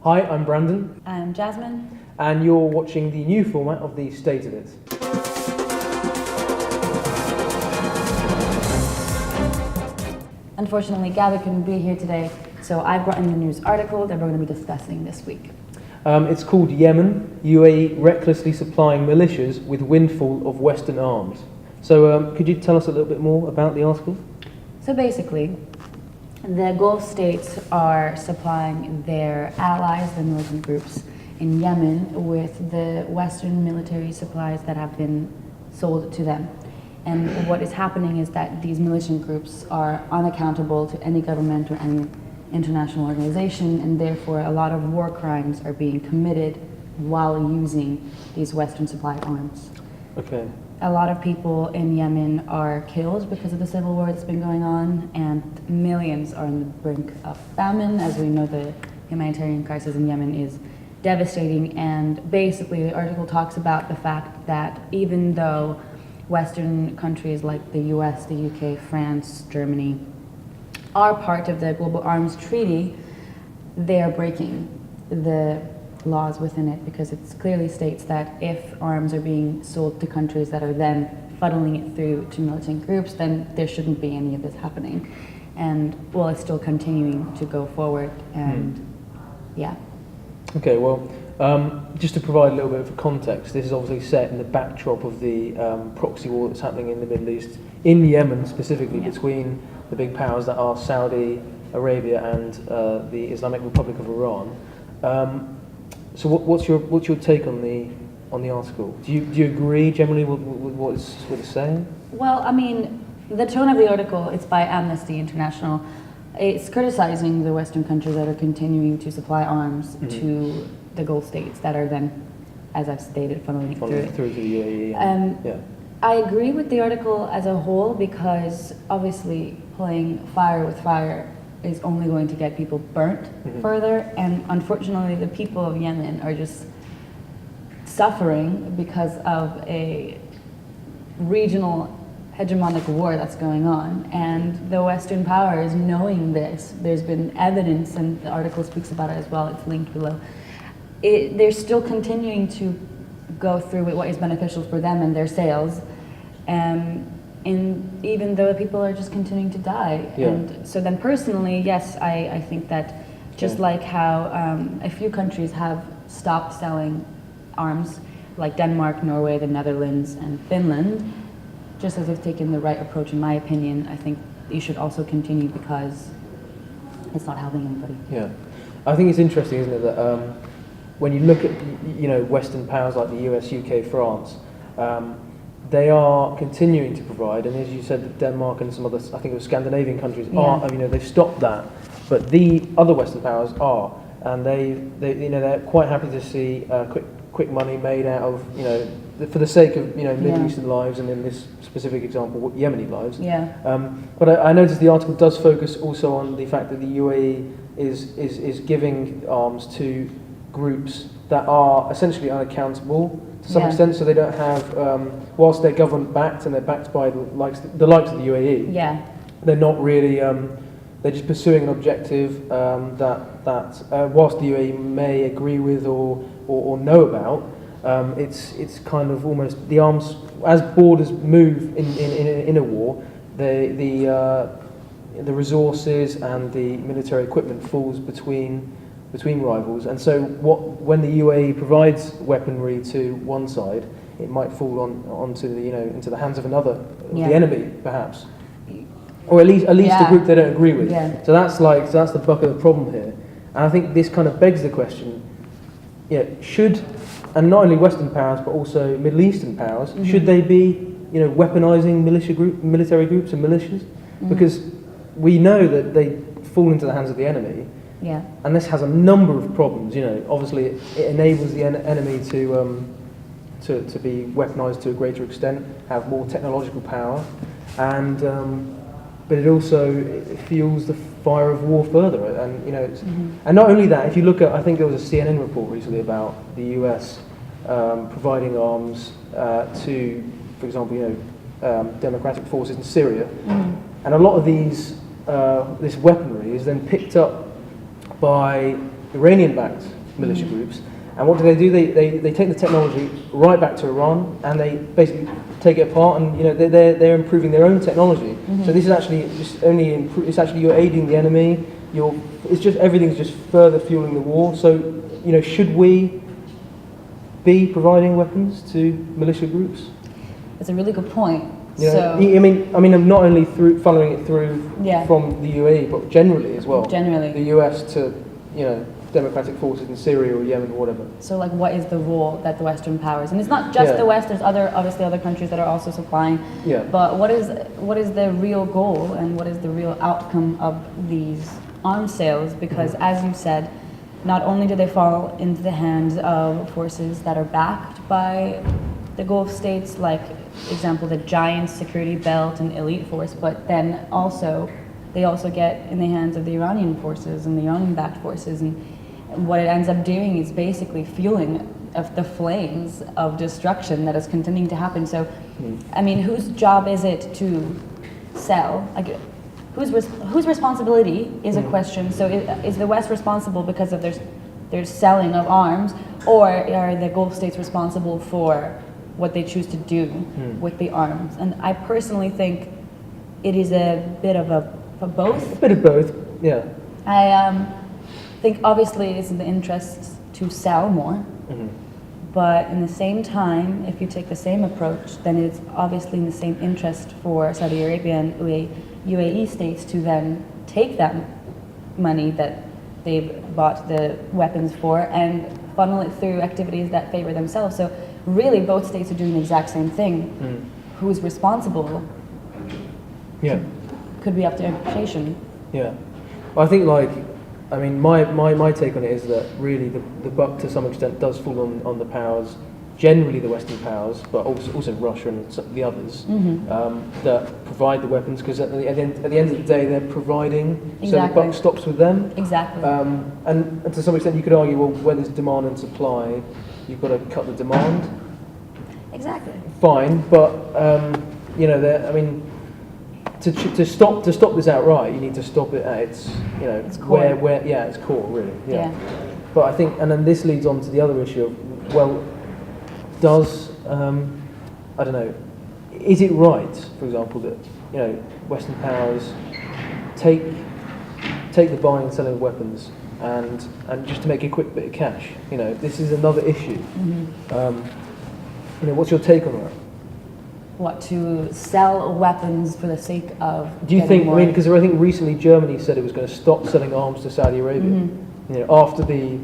Hi, I'm Brandon. I'm Jasmine. And you're watching the new format of the State of It. Unfortunately, Gabby couldn't be here today, so I brought in the news article that we're going to be discussing this week. It's called Yemen, UAE recklessly supplying militias with windfall of Western arms. So could you tell us a little bit more about the article? So basically, the Gulf states are supplying their allies, the militant groups in Yemen, with the Western military supplies that have been sold to them. And what is happening is that these militant groups are unaccountable to any government or any international organization, and therefore a lot of war crimes are being committed while using these Western supplied arms. Okay. A lot of people in Yemen are killed because of the civil war that's been going on, and millions are on the brink of famine. As we know, the humanitarian crisis in Yemen is devastating, and basically the article talks about the fact that even though Western countries like the US, the UK, France, Germany are part of the Global Arms Treaty, they are breaking the laws within it, because it clearly states that if arms are being sold to countries that are then funneling it through to militant groups, then there shouldn't be any of this happening. And well, it's still continuing to go forward, and yeah. Okay, well, just to provide a little bit of context, this is obviously set in the backdrop of the proxy war that's happening in the Middle East, in Yemen specifically, between the big powers that are Saudi Arabia and the Islamic Republic of Iran. So what's your take on the article? Do you agree generally with what it's saying? Well, I mean, the tone of the article, it's by Amnesty International. It's criticizing the Western countries that are continuing to supply arms to the Gulf states that are then, as I've stated, funneling it through to the UAE. Yeah. I agree with the article as a whole, because obviously playing fire with fire is only going to get people burnt further, and unfortunately the people of Yemen are just suffering because of a regional hegemonic war that's going on, and the Western powers, knowing this, there's been evidence, and the article speaks about it as well, it's linked below, they're still continuing to go through with what is beneficial for them and their sales, and even though people are just continuing to die. Yeah. And so then personally, yes, I think that just like how a few countries have stopped selling arms, like Denmark, Norway, the Netherlands, and Finland, just as they've taken the right approach, in my opinion, I think you should also continue, because it's not helping anybody. Yeah, I think it's interesting, isn't it, that when you look at Western powers like the US, UK, France, they are continuing to provide, and as you said, Denmark and some other, I think it was Scandinavian countries are, they've stopped that, but the other Western powers are, and they're quite happy to see quick money made out of for the sake of Middle Eastern lives, and in this specific example, Yemeni lives. Yeah. But I noticed the article does focus also on the fact that the UAE is giving arms to groups that are essentially unaccountable to some extent, so they don't have, whilst they're government backed and they're backed by the likes of the UAE. Yeah. They're not really. They're just pursuing an objective that whilst the UAE may agree with or know about, it's kind of almost the arms, as borders move in a war, the resources and the military equipment falls between rivals, and so when the UAE provides weaponry to one side, it might fall onto into the hands of another, the enemy perhaps, or at least a group they don't agree with. Yeah. So that's the buck of the problem here, and I think this kind of begs the question: should, and not only Western powers but also Middle Eastern powers, should they be weaponizing military groups and militias? Because we know that they fall into the hands of the enemy. Yeah. And this has a number of problems. Obviously it enables the enemy to be weaponized to a greater extent, have more technological power, and but it also fuels the fire of war further. And and not only that, if you look at, I think there was a CNN report recently about the US providing arms to, for example, democratic forces in Syria, and a lot of this weaponry is then picked up by Iranian-backed militia groups. And what do? They take the technology right back to Iran, and they basically take it apart, and they're improving their own technology. So this is actually just it's actually you're aiding the enemy. Everything's just further fueling the war. So should we be providing weapons to militia groups? That's a really good point. I mean, I'm not only following it through from the UAE, but generally as well. Generally, the US to democratic forces in Syria or Yemen or whatever. So, like, what is the role that the Western powers, and it's not just the West. There's obviously other countries that are also supplying. Yeah. But what is the real goal, and what is the real outcome of these arms sales? Because, as you said, not only do they fall into the hands of forces that are backed by the Gulf states, like, example, the giant security belt and elite force, but then they also get in the hands of the Iranian forces and the Iranian-backed forces, and what it ends up doing is basically fueling of the flames of destruction that is continuing to happen. So, I mean, whose job is it to sell? Like, whose responsibility is a question. So, is the West responsible because of their selling of arms, or are the Gulf states responsible for what they choose to do with the arms? And I personally think it is a bit of both. A bit of both, yeah. I think obviously it's in the interest to sell more, but in the same time, if you take the same approach, then it's obviously in the same interest for Saudi Arabia and UAE states to then take that money that they've bought the weapons for and funnel it through activities that favor themselves. So really, both states are doing the exact same thing. Who's responsible? Yeah. Could be up to interpretation. Yeah. Well, I think, my take on it is that really the buck to some extent does fall on the powers, generally the Western powers, but also Russia and the others, that provide the weapons, because at the end of the day, they're providing, so the buck stops with them. Exactly. And to some extent, you could argue, well, where there's demand and supply, you've got to cut the demand. Exactly. Fine, but to stop this outright, you need to stop it at its its core. Its core, really. Yeah. But I think, and then this leads on to the other issue of, well, does I don't know, is it right, for example, that Western powers take the buying and selling of weapons and just to make a quick bit of cash? This is another issue. What's your take on that? What, to sell weapons for the sake of? Do you think? Because I think recently Germany said it was going to stop selling arms to Saudi Arabia. After the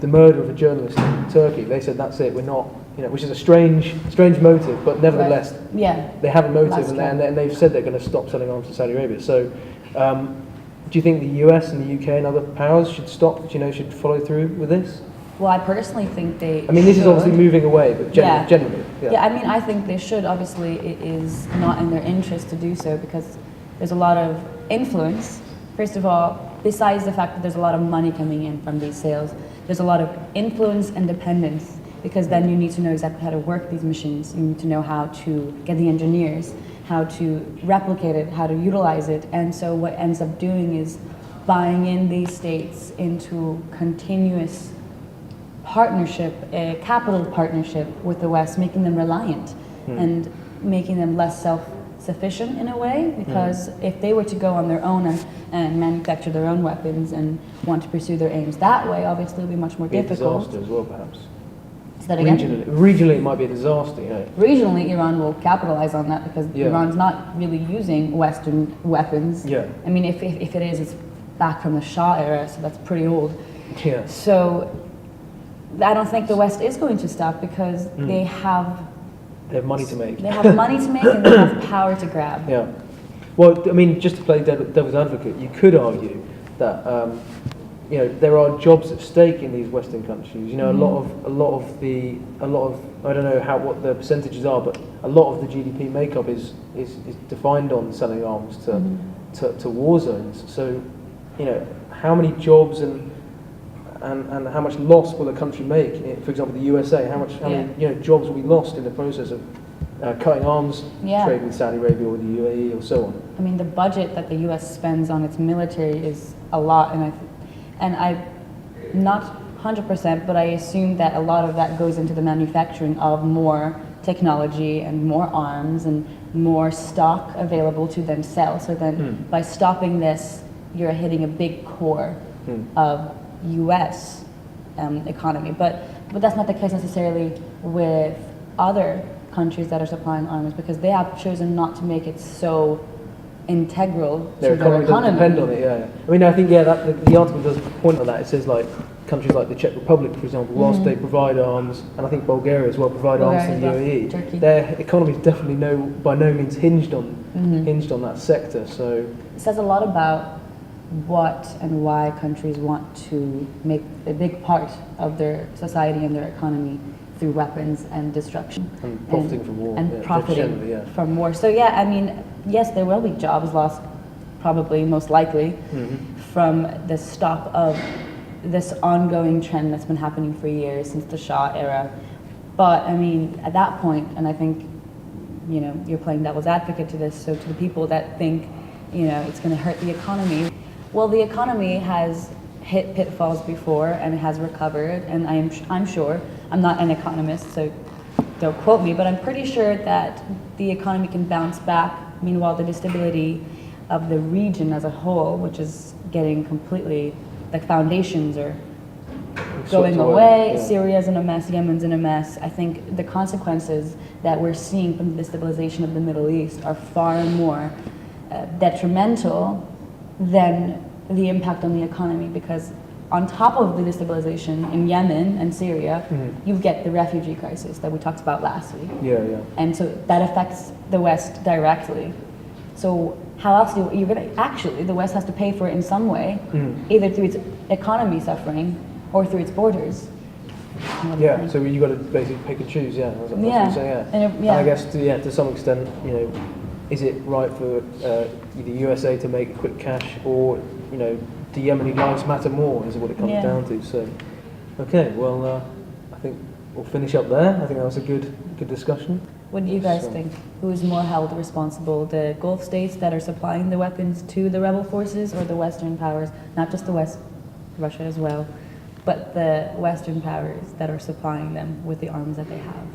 murder of a journalist in Turkey, they said that's it. We're not. Which is a strange motive, but nevertheless, they have a motive, and they've said they're going to stop selling arms to Saudi Arabia. So, do you think the US and the UK and other powers should stop? Should follow through with this? Well, I personally think they. I mean, this is obviously moving away, but generally. Yeah, I mean, I think they should. Obviously, it is not in their interest to do so because there's a lot of influence. First of all, besides the fact that there's a lot of money coming in from these sales, there's a lot of influence and dependence, because then you need to know exactly how to work these machines. You need to know how to get the engineers, how to replicate it, how to utilize it. And so what ends up doing is buying in these states into continuous partnership, a capital partnership with the West, making them reliant and making them less self-sufficient in a way, because if they were to go on their own and manufacture their own weapons and want to pursue their aims that way, obviously it would be much more difficult. A disaster as well, perhaps. Is that again? Regionally, it might be a disaster. Regionally, Iran will capitalize on that because Iran's not really using Western weapons. Yeah. I mean, if it is, it's back from the Shah era, so that's pretty old. Yeah. So I don't think the West is going to stop because they have money to make. They have money to make and they have power to grab. Yeah. Well, I mean, just to play devil's advocate, you could argue that there are jobs at stake in these Western countries. A lot of I don't know what the percentages are, but a lot of the GDP makeup is defined on selling arms to war zones. So, how many jobs and how much loss will a country make? For example, the USA, how many jobs will be lost in the process of cutting arms trade with Saudi Arabia or the UAE or so on? I mean, the budget that the US spends on its military is a lot, and And not 100%, but I assume that a lot of that goes into the manufacturing of more technology and more arms and more stock available to then sell. So then by stopping this, you're hitting a big core of US economy. But that's not the case necessarily with other countries that are supplying arms, because they have chosen not to make it so integral to their economy. Depend on it, yeah. I mean, I think, that the article does point on that. It says, like, countries like the Czech Republic, for example, whilst they provide arms, and I think Bulgaria as well provide arms to the UAE, Turkey. their economy is definitely by no means hinged on that sector. So it says a lot about what and why countries want to make a big part of their society and their economy through weapons and destruction. And profiting from war. And profiting from war. So I mean, yes, there will be jobs lost, probably, most likely, from the stop of this ongoing trend that's been happening for years since the Shah era. But I mean, at that point, and I think, you're playing devil's advocate to this, so to the people that think, it's going to hurt the economy, well, the economy has hit pitfalls before and it has recovered, and I'm sure, I'm not an economist, so don't quote me, but I'm pretty sure that the economy can bounce back. Meanwhile, the instability of the region as a whole, which is getting completely, like, foundations are going away. Syria's in a mess, Yemen's in a mess. I think the consequences that we're seeing from the destabilization of the Middle East are far more detrimental than the impact on the economy, because on top of the destabilization in Yemen and Syria, you get the refugee crisis that we talked about last week. And so that affects the West directly. So how else the West has to pay for it in some way, either through its economy suffering or through its borders. So you got to basically pick and choose, that's what I'm saying, And I guess to some extent, is it right for the USA to make quick cash, or do Yemeni lives matter more, is what it comes down to. So, okay, well, I think we'll finish up there. I think that was a good discussion. What do you guys think? Who is more held responsible? The Gulf states that are supplying the weapons to the rebel forces, or the Western powers? Not just the West, Russia as well, but the Western powers that are supplying them with the arms that they have.